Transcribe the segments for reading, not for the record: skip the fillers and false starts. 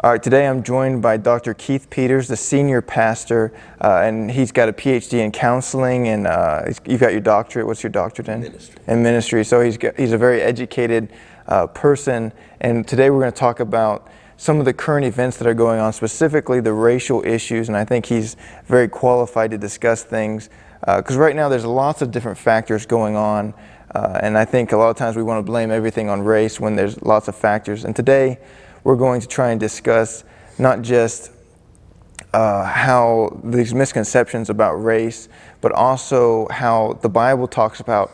All right, today I'm joined by Dr. Keith Peters, the senior pastor, and he's got a PhD in counseling, and you've got your doctorate. What's your doctorate in? Ministry. In ministry. So he's a very educated person, and today we're going to talk about some of the current events that are going on, specifically the racial issues, and I think he's very qualified to discuss things, because right now there's lots of different factors going on, and I think a lot of times we want to blame everything on race when there's lots of factors. And today we're going to try and discuss not just how these misconceptions about race, but also how the Bible talks about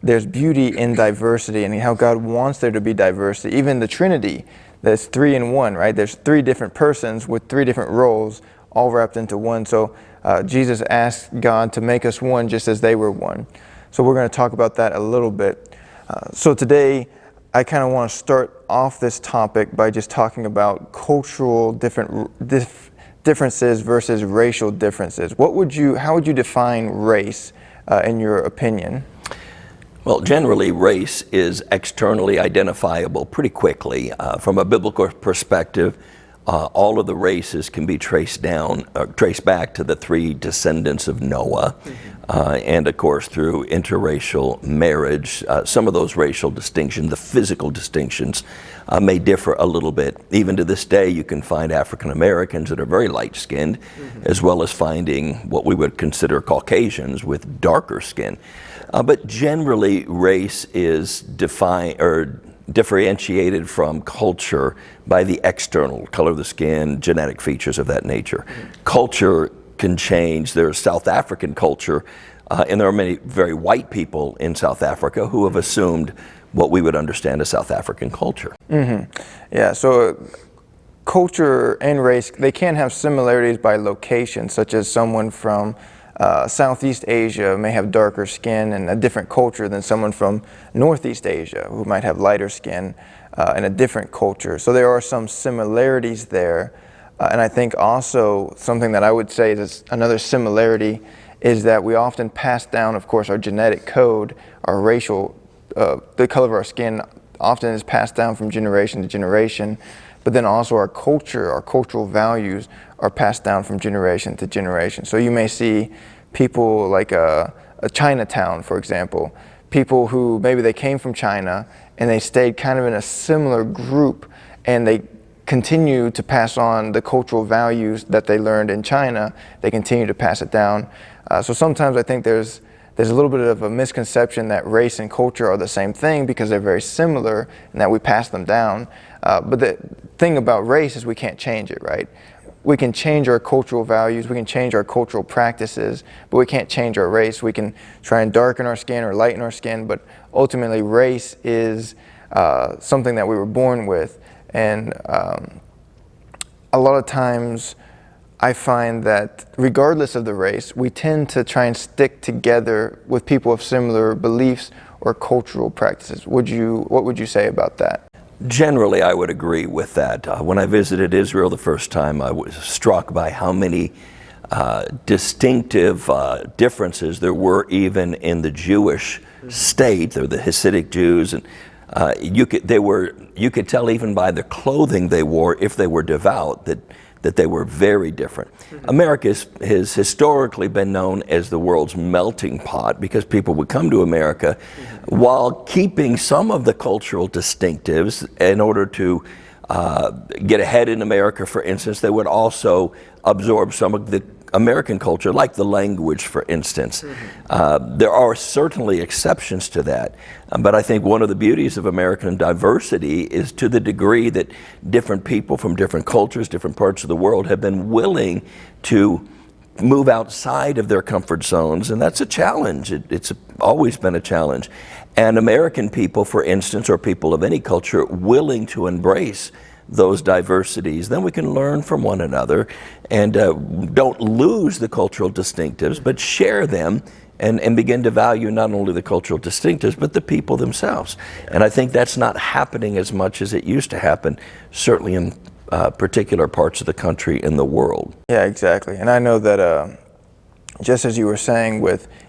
there's beauty in diversity and how God wants there to be diversity. Even the Trinity, that's 3 in 1, right? There's 3 different persons with 3 different roles, all wrapped into one. So Jesus asked God to make us one just as they were one. So we're going to talk about that a little bit. So today, I kind of want to start off this topic by just talking about cultural differences versus racial differences. How would you define race in your opinion? Well, generally, race is externally identifiable pretty quickly. From a biblical perspective, all of the races can be traced back to the 3 descendants of Noah. And of course, through interracial marriage, some of those racial distinctions, the physical distinctions, may differ a little bit. Even to this day, you can find African Americans that are very light-skinned, as well as finding what we would consider Caucasians with darker skin. But generally, race is differentiated from culture by the external color of the skin, genetic features of that nature. Culture can change. There's South African culture, and there are many very white people in South Africa who have assumed what we would understand as South African culture. Yeah, so culture and race, they can have similarities by location, such as someone from Southeast Asia may have darker skin and a different culture than someone from Northeast Asia who might have lighter skin and a different culture. So there are some similarities there. And I think also something that I would say is another similarity is that we often pass down, of course, our genetic code, our racial, the color of our skin often is passed down from generation to generation, but then also our culture, our cultural values are passed down from generation to generation. So you may see people like a Chinatown, for example, people who maybe they came from China and they stayed kind of in a similar group and they continue to pass on the cultural values that they learned in China. They continue to pass it down. So sometimes I think there's a little bit of a misconception that race and culture are the same thing because they're very similar and that we pass them down. But the thing about race is we can't change it, right? We can change our cultural values, we can change our cultural practices, but we can't change our race. We can try and darken our skin or lighten our skin, but ultimately race is something that we were born with. And a lot of times I find that regardless of the race, we tend to try and stick together with people of similar beliefs or cultural practices. What would you say about that? Generally, I would agree with that. When I visited Israel the first time, I was struck by how many distinctive differences there were even in the Jewish state. They're the Hasidic Jews, and you could tell even by the clothing they wore, if they were devout, that they were very different. America has historically been known as the world's melting pot because people would come to America while keeping some of the cultural distinctives in order to get ahead in America. For instance, they would also absorb some of the American culture, like the language, for instance. There are certainly exceptions to that, but I think one of the beauties of American diversity is to the degree that different people from different cultures, different parts of the world have been willing to move outside of their comfort zones, and that's a challenge. It's always been a challenge. And American people, for instance, or people of any culture willing to embrace those diversities, then we can learn from one another and don't lose the cultural distinctives, but share them and begin to value not only the cultural distinctives, but the people themselves. And I think that's not happening as much as it used to happen, certainly in particular parts of the country and the world. Yeah, exactly. And I know that just as you were saying,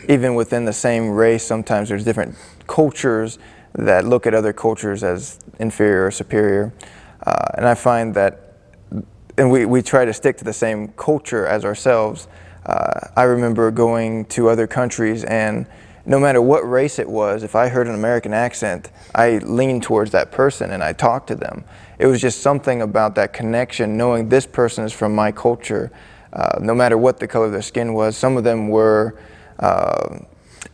even within the same race, sometimes there's different cultures that look at other cultures as inferior or superior. And I find that and we try to stick to the same culture as ourselves. I remember going to other countries, and no matter what race it was, if I heard an American accent, I leaned towards that person and I talked to them. It was just something about that connection, knowing this person is from my culture, no matter what the color of their skin was. Some of them were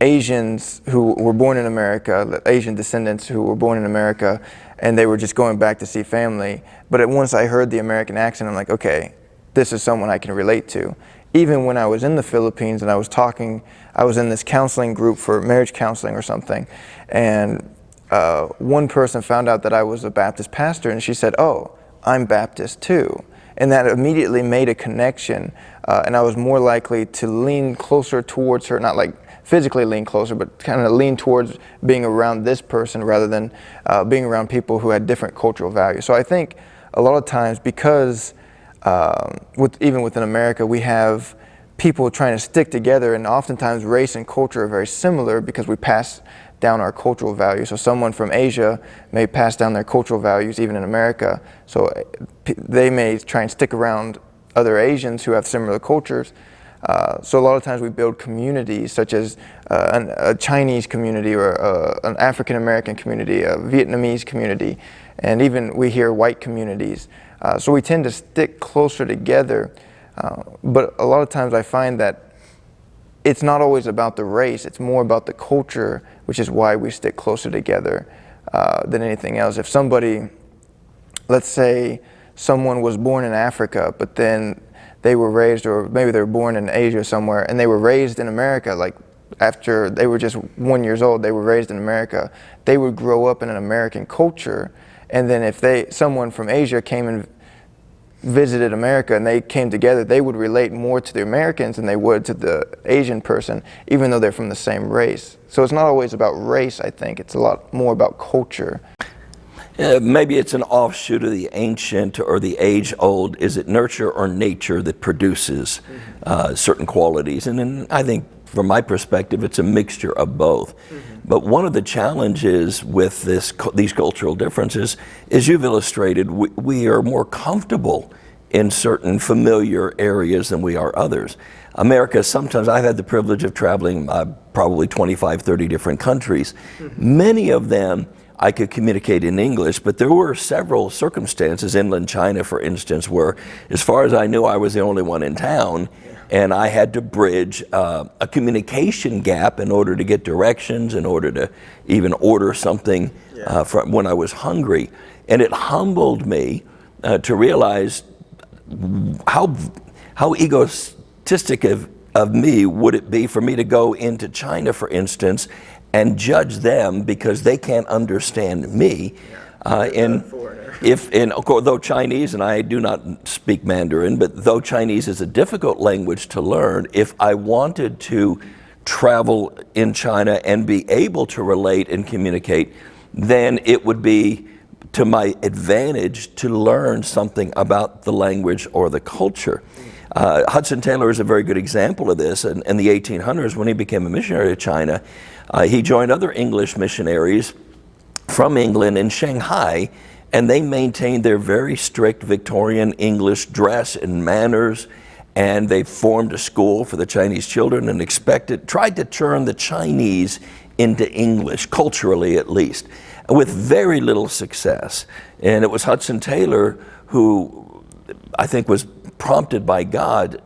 Asians who were born in America, Asian descendants who were born in America, and they were just going back to see family. But once I heard the American accent, I'm like, okay, this is someone I can relate to. Even when I was in the Philippines and I was in this counseling group for marriage counseling or something, and one person found out that I was a Baptist pastor, and she said, "Oh, I'm Baptist too." And that immediately made a connection, and I was more likely to lean closer towards her, not like physically lean closer, but kind of lean towards being around this person rather than being around people who had different cultural values. So I think a lot of times, because even within America, we have people trying to stick together, and oftentimes race and culture are very similar because we pass down our cultural values. So someone from Asia may pass down their cultural values even in America. So they may try and stick around other Asians who have similar cultures. So a lot of times we build communities such as a Chinese community or an African American community, a Vietnamese community, and even we hear white communities. So we tend to stick closer together, but a lot of times I find that it's not always about the race, it's more about the culture, which is why we stick closer together than anything else. If somebody, let's say someone was born in Africa, but then they were raised, or maybe they were born in Asia somewhere, and they were raised in America, like after they were just 1 year old, they were raised in America, they would grow up in an American culture. And then if someone from Asia came and visited America and they came together, they would relate more to the Americans than they would to the Asian person, even though they're from the same race. So it's not always about race, I think. It's a lot more about culture. Maybe it's an offshoot of the ancient or the age-old, is it nurture or nature that produces certain qualities? And then I think, from my perspective, it's a mixture of both. But one of the challenges with these cultural differences, as you've illustrated, we are more comfortable in certain familiar areas than we are others. America, sometimes I've had the privilege of traveling probably 25, 30 different countries. Many of them I could communicate in English, but there were several circumstances, inland China for instance, where as far as I knew I was the only one in town, and I had to bridge a communication gap in order to get directions, in order to even order something from when I was hungry. And it humbled me to realize how egotistic of me would it be for me to go into China, for instance, and judge them because they can't understand me. Though Chinese, and I do not speak Mandarin, but though Chinese is a difficult language to learn, if I wanted to travel in China and be able to relate and communicate, then it would be to my advantage to learn something about the language or the culture. Hudson Taylor is a very good example of this. In the 1800s, when he became a missionary to China, he joined other English missionaries from England in Shanghai, and they maintained their very strict Victorian English dress and manners, and they formed a school for the Chinese children and tried to turn the Chinese into English, culturally at least, with very little success. And it was Hudson Taylor who I think was prompted by God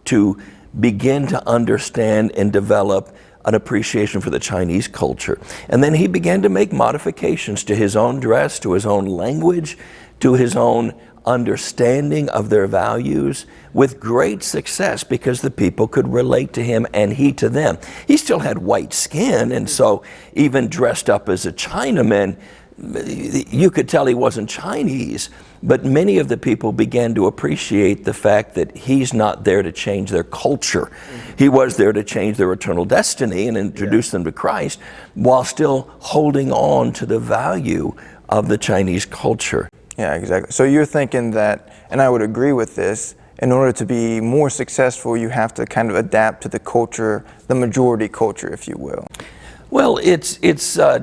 to begin to understand and develop an appreciation for the Chinese culture. And then he began to make modifications to his own dress, to his own language, to his own understanding of their values, with great success because the people could relate to him and he to them. He still had white skin, and so even dressed up as a Chinaman, you could tell he wasn't Chinese, but many of the people began to appreciate the fact that he's not there to change their culture. He was there to change their eternal destiny and introduce them to Christ, while still holding on to the value of the Chinese culture. Yeah, exactly. So you're thinking that, and I would agree with this, in order to be more successful, you have to kind of adapt to the culture, the majority culture, if you will. Well, it's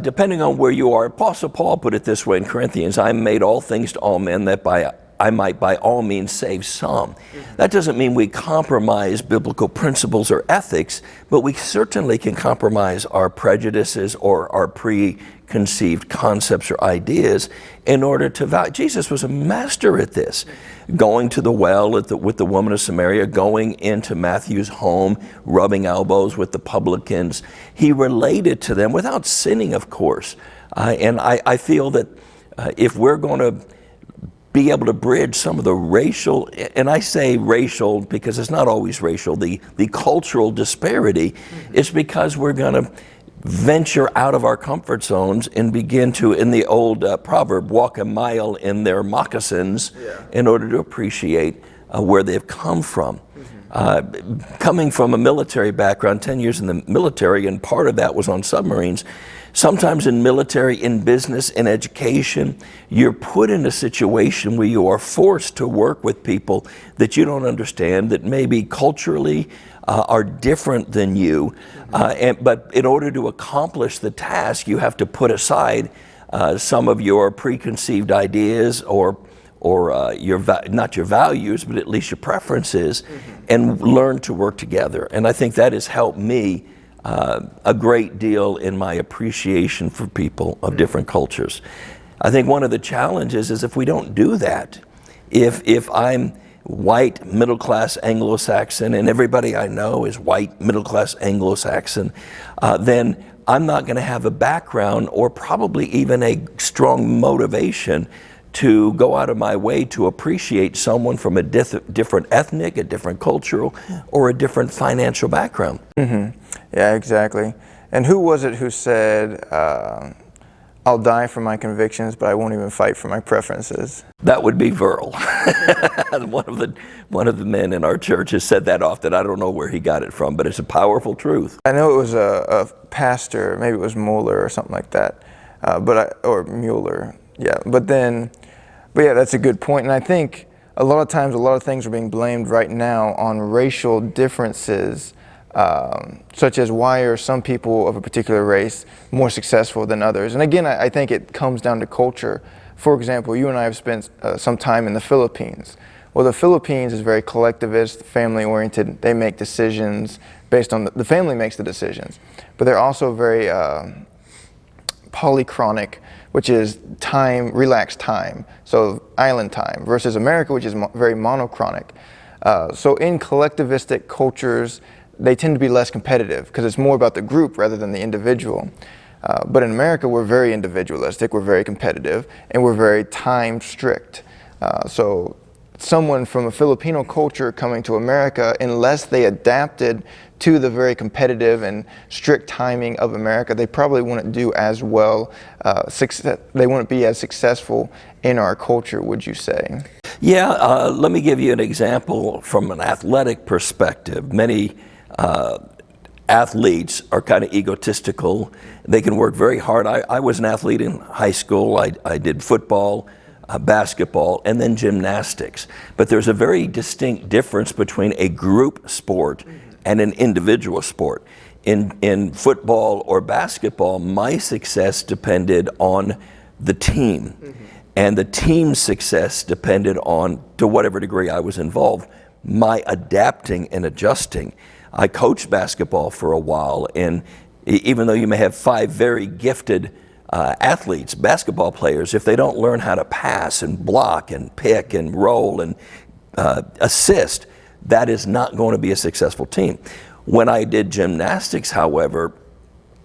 depending on where you are. Apostle Paul put it this way in Corinthians, I made all things to all men, that by I might by all means save some. That doesn't mean we compromise biblical principles or ethics, but we certainly can compromise our prejudices or our preconceived concepts or ideas in order to value. Jesus was a master at this. Going to the well with the woman of Samaria, going into Matthew's home, rubbing elbows with the publicans. He related to them without sinning, of course. And I feel that if we're going to be able to bridge some of the racial, and I say racial because it's not always racial, the cultural disparity, it's because we're going to venture out of our comfort zones and begin to, in the old proverb, walk a mile in their moccasins in order to appreciate where they've come from. Coming from a military background, 10 years in the military, and part of that was on submarines, sometimes in military, in business, in education, you're put in a situation where you are forced to work with people that you don't understand, that maybe culturally are different than you. But in order to accomplish the task, you have to put aside some of your preconceived ideas or not your values, but at least your preferences, and learn to work together. And I think that has helped me a great deal in my appreciation for people of different cultures. I think one of the challenges is if we don't do that, if I'm white, middle-class Anglo-Saxon, and everybody I know is white, middle-class Anglo-Saxon, then I'm not going to have a background or probably even a strong motivation to go out of my way to appreciate someone from a different ethnic, a different cultural, or a different financial background. Yeah, exactly. And who was it who said, I'll die for my convictions, but I won't even fight for my preferences? That would be Verl. one of the men in our church has said that often. I don't know where he got it from, but it's a powerful truth. I know it was a pastor, maybe it was Mueller or something like that, or Mueller, yeah. But yeah, that's a good point. And I think a lot of times, a lot of things are being blamed right now on racial differences, such as why are some people of a particular race more successful than others. And again, I think it comes down to culture. For example, you and I have spent some time in the Philippines. Well, the Philippines is very collectivist, family-oriented. They make decisions based on the family makes the decisions. But they're also very polychronic, which is time, relaxed time, so island time, versus America, which is very monochronic. So in collectivistic cultures, they tend to be less competitive because it's more about the group rather than the individual. But in America, we're very individualistic, we're very competitive, and we're very time strict. So someone from a Filipino culture coming to America, unless they adapted to the very competitive and strict timing of America, they probably wouldn't do as well, they wouldn't be as successful in our culture, would you say? Yeah, let me give you an example from an athletic perspective. Many athletes are kind of egotistical. They can work very hard. I was an athlete in high school. I did football, basketball, and then gymnastics. But there's a very distinct difference between a group sport and an individual sport. In football or basketball, my success depended on the team. And the team's success depended on, to whatever degree I was involved, my adapting and adjusting. I coached basketball for a while, and even though you may have 5 very gifted athletes, basketball players, if they don't learn how to pass and block and pick and roll and assist, that is not going to be a successful team. When I did gymnastics, however,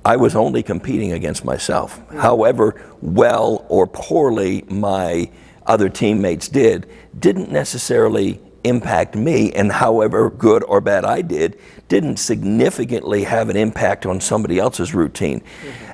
I was only competing against myself. However well or poorly my other teammates didn't necessarily impact me, and however good or bad I didn't significantly have an impact on somebody else's routine.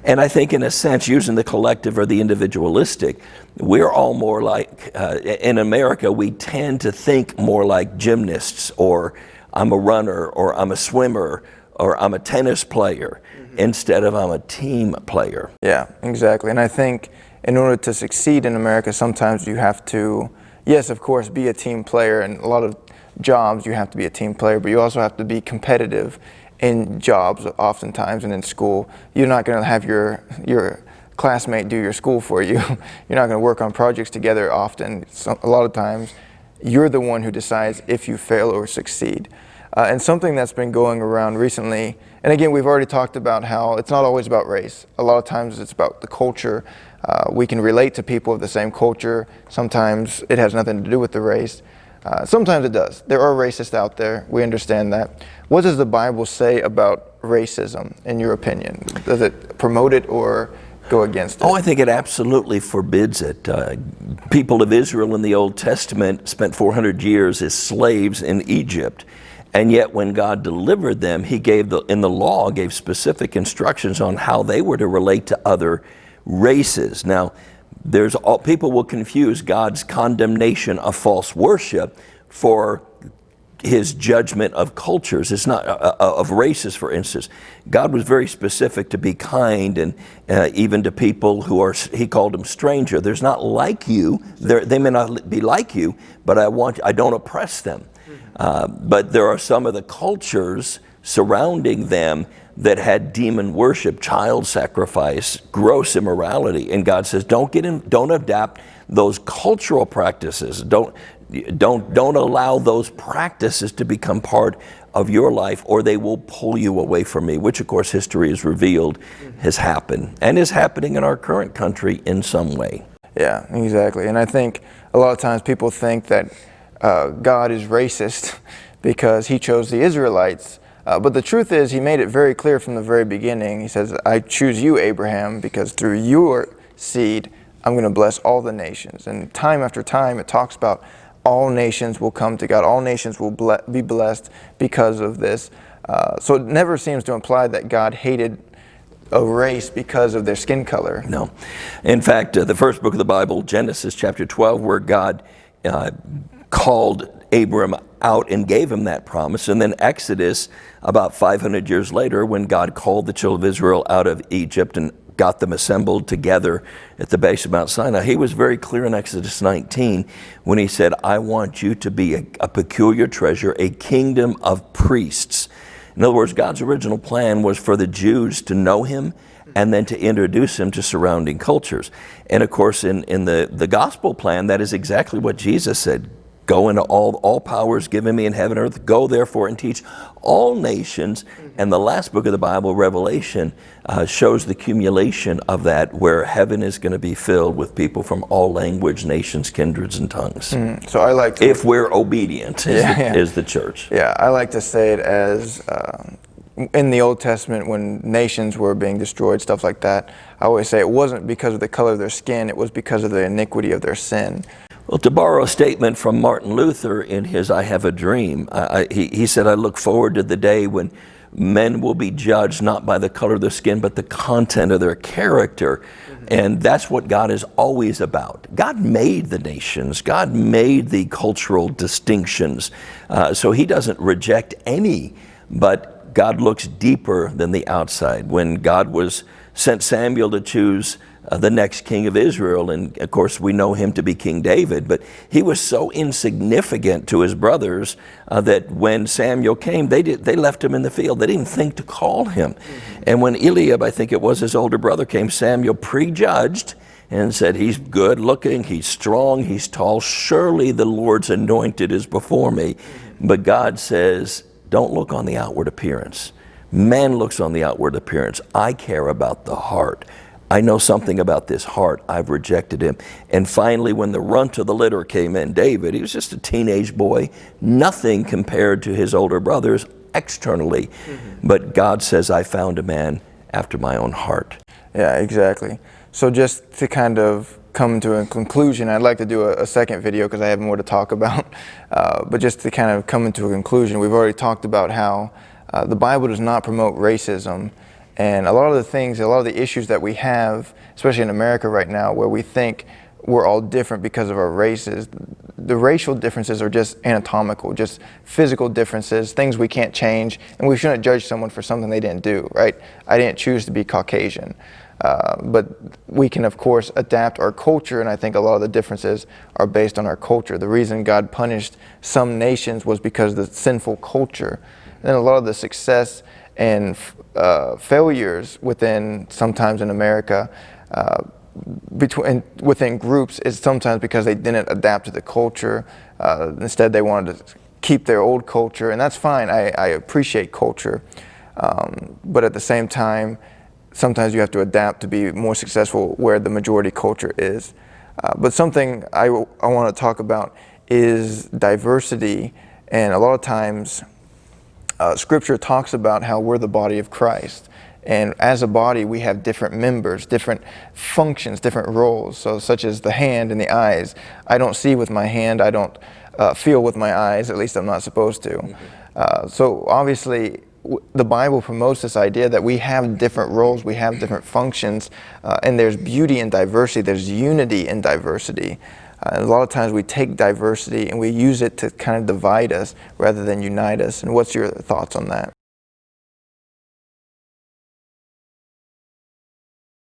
And I think in a sense, using the collective or the individualistic, we're all more like, in America, we tend to think more like gymnasts, or I'm a runner, or I'm a swimmer, or I'm a tennis player, instead of I'm a team player. Yeah, exactly. And I think in order to succeed in America, sometimes you have to, yes, of course, be a team player. And a lot of jobs, you have to be a team player, but you also have to be competitive in jobs oftentimes, and in school. You're not going to have your classmate do your school for you. You're not going to work on projects together often. So a lot of times, you're the one who decides if you fail or succeed. And something that's been going around recently, and again, we've already talked about how it's not always about race. A lot of times it's about the culture. We can relate to people of the same culture. Sometimes it has nothing to do with the race. Sometimes it does. There are racists out there. We understand that. What does the Bible say about racism, in your opinion? Does it promote it or go against it? Oh, I think it absolutely forbids it. People of Israel in the Old Testament spent 400 years as slaves in Egypt. And yet when God delivered them, he gave in the law gave specific instructions on how they were to relate to other races. Now, people will confuse God's condemnation of false worship for his judgment of cultures. It's not of races, for instance. God was very specific to be kind, and even to people who are, he called them stranger. There's not like you. They may not be like you, but I don't oppress them. But there are some of the cultures surrounding them that had demon worship, child sacrifice, gross immorality, and God says, don't adapt those cultural practices. Don't allow those practices to become part of your life, or they will pull you away from me, which of course history has revealed has happened and is happening in our current country in some way. Yeah, exactly. And I think a lot of times people think that God is racist because he chose the Israelites. But the truth is, he made it very clear from the very beginning. He says, I choose you, Abraham, because through your seed, I'm going to bless all the nations. And time after time, it talks about all nations will come to God. All nations will be blessed because of this. So it never seems to imply that God hated a race because of their skin color. No. In fact, the first book of the Bible, Genesis chapter 12, where God called Abram out and gave him that promise. And then Exodus, about 500 years later, when God called the children of Israel out of Egypt and got them assembled together at the base of Mount Sinai, he was very clear in Exodus 19 when he said, I want you to be a peculiar treasure, a kingdom of priests. In other words, God's original plan was for the Jews to know him and then to introduce him to surrounding cultures. And of course, in the gospel plan, that is exactly what Jesus said. Go into all powers given me in heaven and earth. Go therefore and teach all nations. And the last book of the Bible, Revelation, shows the accumulation of that, where heaven is going to be filled with people from all language, nations, kindreds, and tongues. So I like to, if we're obedient, is the church. Yeah, I like to say it as in the Old Testament, when nations were being destroyed, stuff like that, I always say it wasn't because of the color of their skin, it was because of the iniquity of their sin. Well, to borrow a statement from Martin Luther in his I Have a Dream, he said, I look forward to the day when men will be judged not by the color of their skin, but the content of their character. And that's what God is always about. God made the nations. God made the cultural distinctions. So he doesn't reject any, but God looks deeper than the outside. When God sent Samuel to choose the next king of Israel, and of course we know him to be King David, but he was so insignificant to his brothers that when Samuel came, they left him in the field. They didn't think to call him. And when Eliab, I think it was his older brother, came, Samuel prejudged and said, he's good looking, he's strong, he's tall, surely the Lord's anointed is before me. But God says, don't look on the outward appearance. Man looks on the outward appearance. I care about the heart. I know something about this heart. I've rejected him. And finally, when the runt of the litter came in, David, he was just a teenage boy, nothing compared to his older brothers externally. But God says, I found a man after my own heart. Yeah, exactly. So just to kind of come to a conclusion, I'd like to do a second video because I have more to talk about. But just to kind of come into a conclusion, we've already talked about how the Bible does not promote racism. And a lot of the issues that we have, especially in America right now, where we think we're all different because of our races, the racial differences are just anatomical, just physical differences, things we can't change, and we shouldn't judge someone for something they didn't do, right? I didn't choose to be Caucasian. But we can, of course, adapt our culture, and I think a lot of the differences are based on our culture. The reason God punished some nations was because of the sinful culture. And a lot of the success and failures within, sometimes in America, within groups is sometimes because they didn't adapt to the culture. Instead, they wanted to keep their old culture, and that's fine. I appreciate culture, but at the same time, sometimes you have to adapt to be more successful where the majority culture is. But something I want to talk about is diversity, and a lot of times Scripture talks about how we're the body of Christ. And as a body, we have different members, different functions, different roles. So such as the hand and the eyes. I don't see with my hand, I don't feel with my eyes, at least I'm not supposed to. So obviously, the Bible promotes this idea that we have different roles, we have different functions, and there's beauty in diversity, there's unity in diversity. And a lot of times we take diversity and we use it to kind of divide us rather than unite us. And what's your thoughts on that?